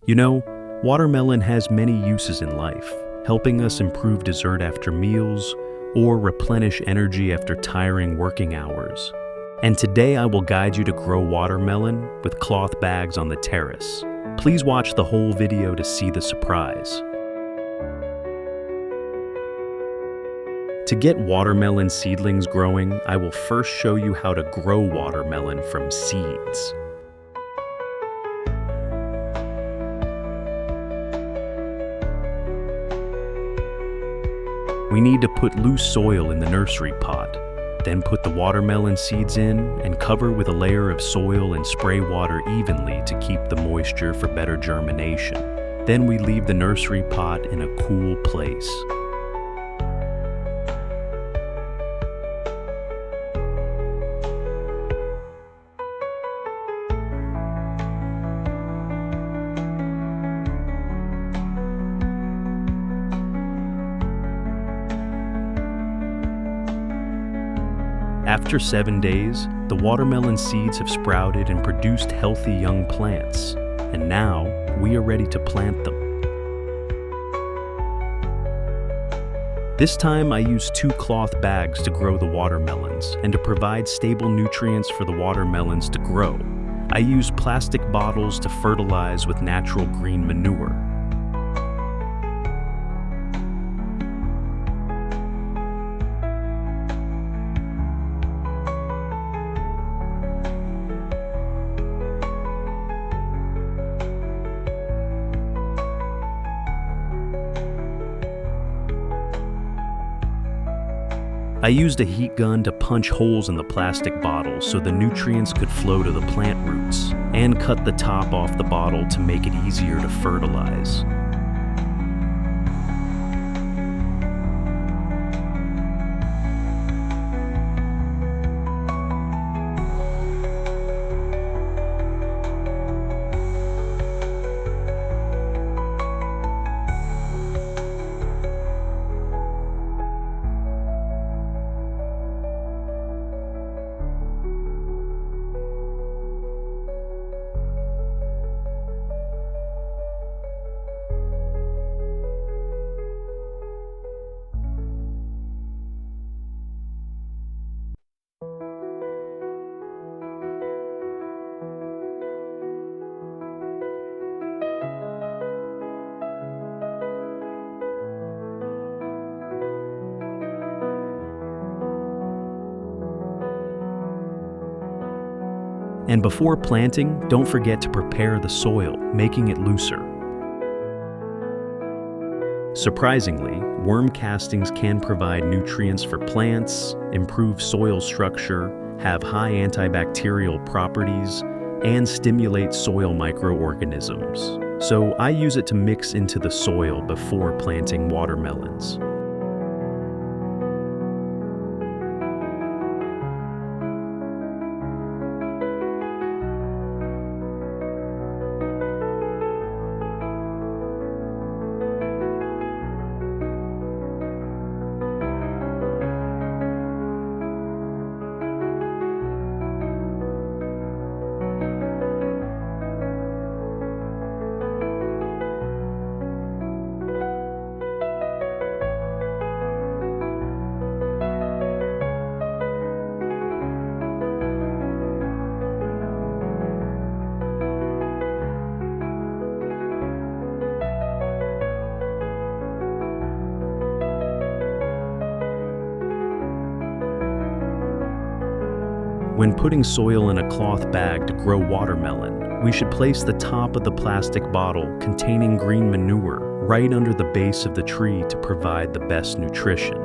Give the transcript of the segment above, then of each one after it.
You know, watermelon has many uses in life, helping us improve dessert after meals or replenish energy after tiring working hours. And today I will guide you to grow watermelon with cloth bags on the terrace. Please watch the whole video to see the surprise. To get watermelon seedlings growing, I will first show you how to grow watermelon from seeds. We need to put loose soil in the nursery pot, then put the watermelon seeds in and cover with a layer of soil and spray water evenly to keep the moisture for better germination. Then we leave the nursery pot in a cool place. After 7 days, the watermelon seeds have sprouted and produced healthy young plants, and now we are ready to plant them. This time I used 2 cloth bags to grow the watermelons and to provide stable nutrients for the watermelons to grow. I used plastic bottles to fertilize with natural green manure. I used a heat gun to punch holes in the plastic bottle so the nutrients could flow to the plant roots, and cut the top off the bottle to make it easier to fertilize. And before planting, don't forget to prepare the soil, making it looser. Surprisingly, worm castings can provide nutrients for plants, improve soil structure, have high antibacterial properties, and stimulate soil microorganisms. So I use it to mix into the soil before planting watermelons. When putting soil in a cloth bag to grow watermelon, we should place the top of the plastic bottle containing green manure right under the base of the tree to provide the best nutrition.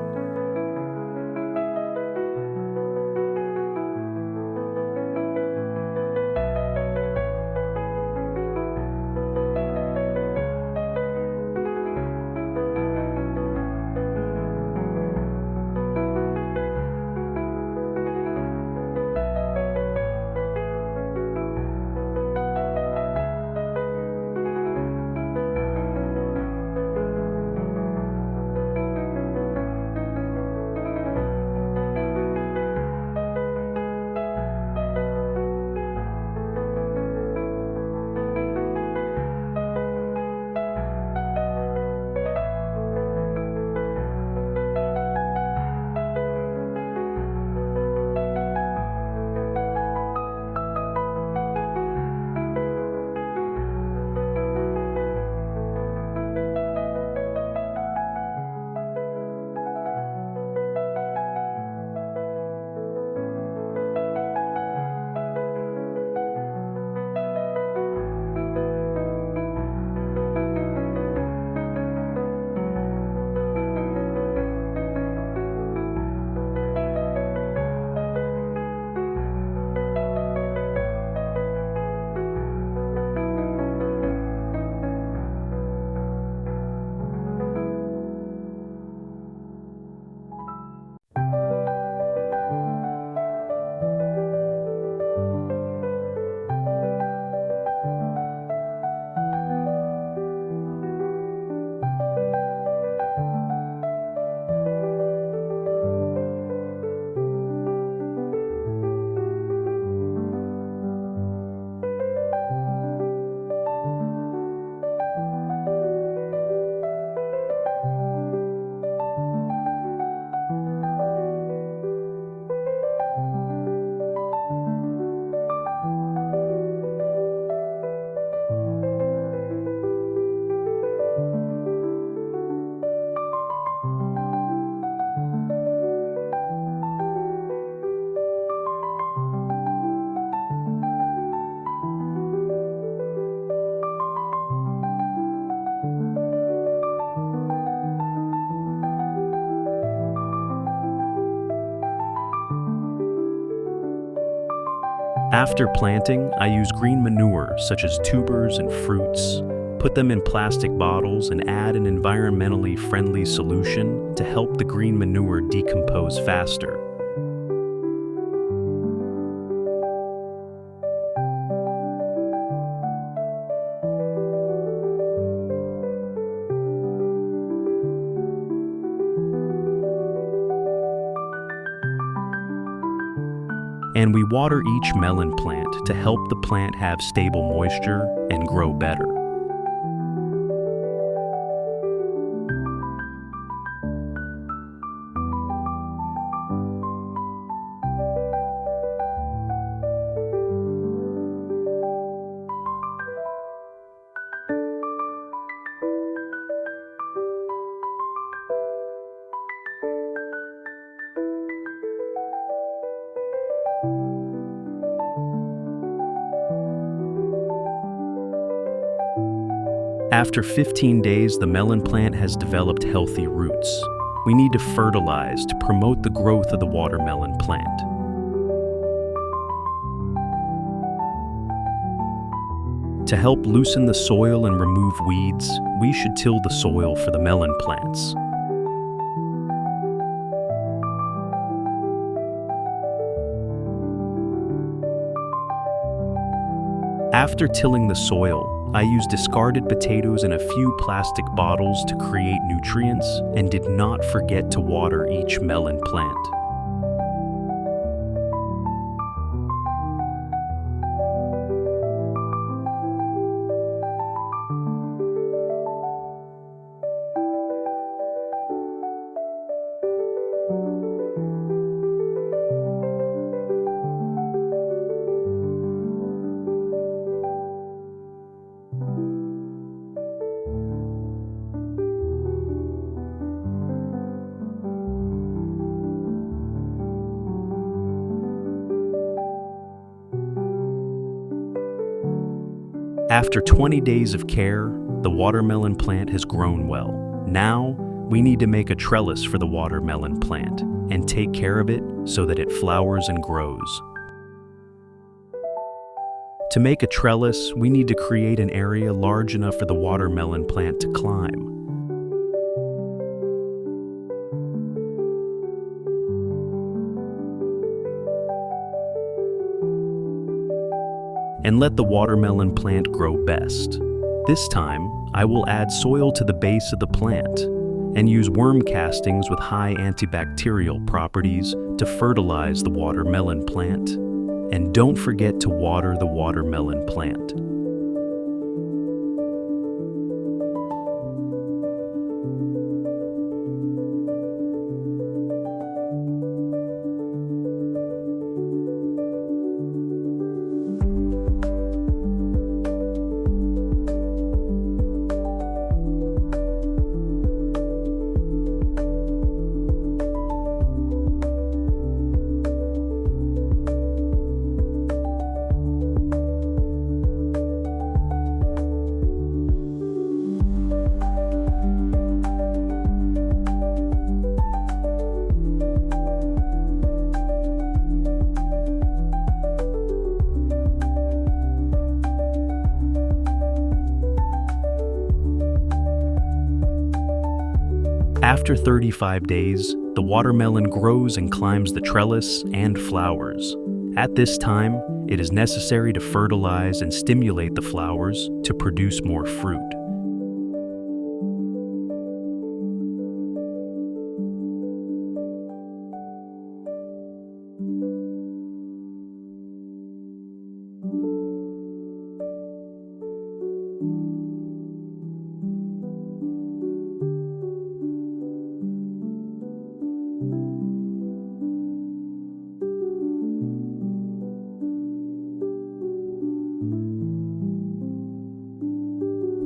After planting, I use green manure such as tubers and fruits, put them in plastic bottles, and add an environmentally friendly solution to help the green manure decompose faster. And we water each melon plant to help the plant have stable moisture and grow better. After 15 days, the melon plant has developed healthy roots. We need to fertilize to promote the growth of the watermelon plant. To help loosen the soil and remove weeds, we should till the soil for the melon plants. After tilling the soil, I used discarded potatoes in a few plastic bottles to create nutrients and did not forget to water each melon plant. After 20 days of care, the watermelon plant has grown well. Now, we need to make a trellis for the watermelon plant and take care of it so that it flowers and grows. To make a trellis, we need to create an area large enough for the watermelon plant to climb. And let the watermelon plant grow best. This time, I will add soil to the base of the plant and use worm castings with high antibacterial properties to fertilize the watermelon plant. And don't forget to water the watermelon plant. After 35 days, the watermelon grows and climbs the trellis and flowers. At this time, it is necessary to fertilize and stimulate the flowers to produce more fruit.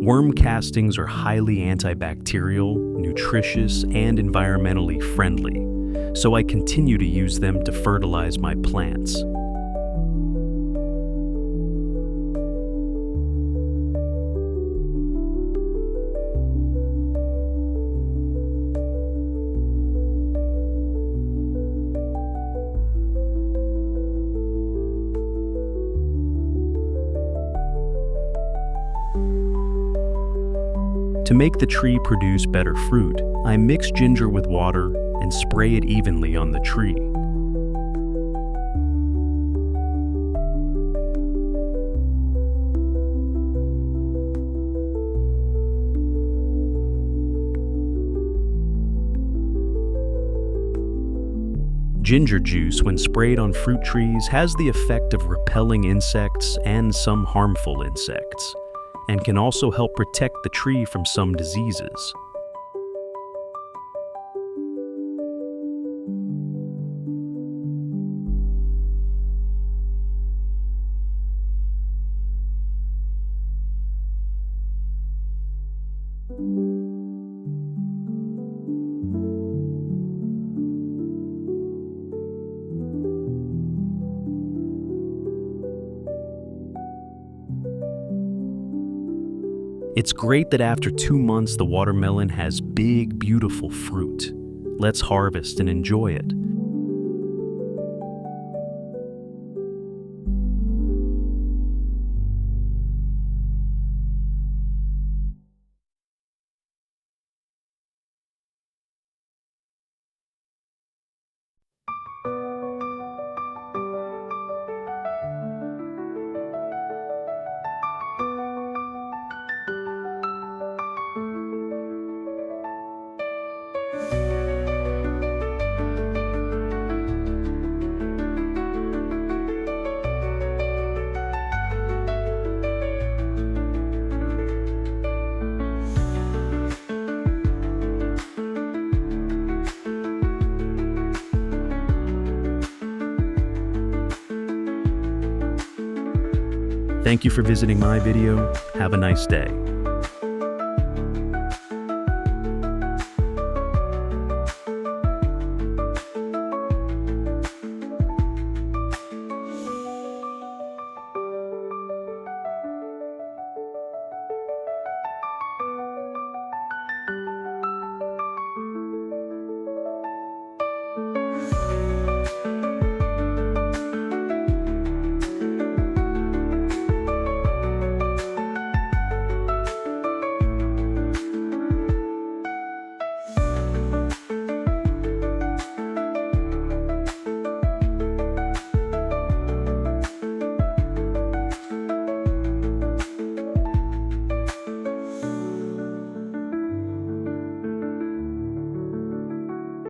Worm castings are highly antibacterial, nutritious, and environmentally friendly, so I continue to use them to fertilize my plants. To make the tree produce better fruit, I mix ginger with water and spray it evenly on the tree. Ginger juice, when sprayed on fruit trees, has the effect of repelling insects and some harmful insects, and can also help protect the tree from some diseases. It's great that after 2 months the watermelon has big, beautiful fruit. Let's harvest and enjoy it. Thank you for visiting my video. Have a nice day.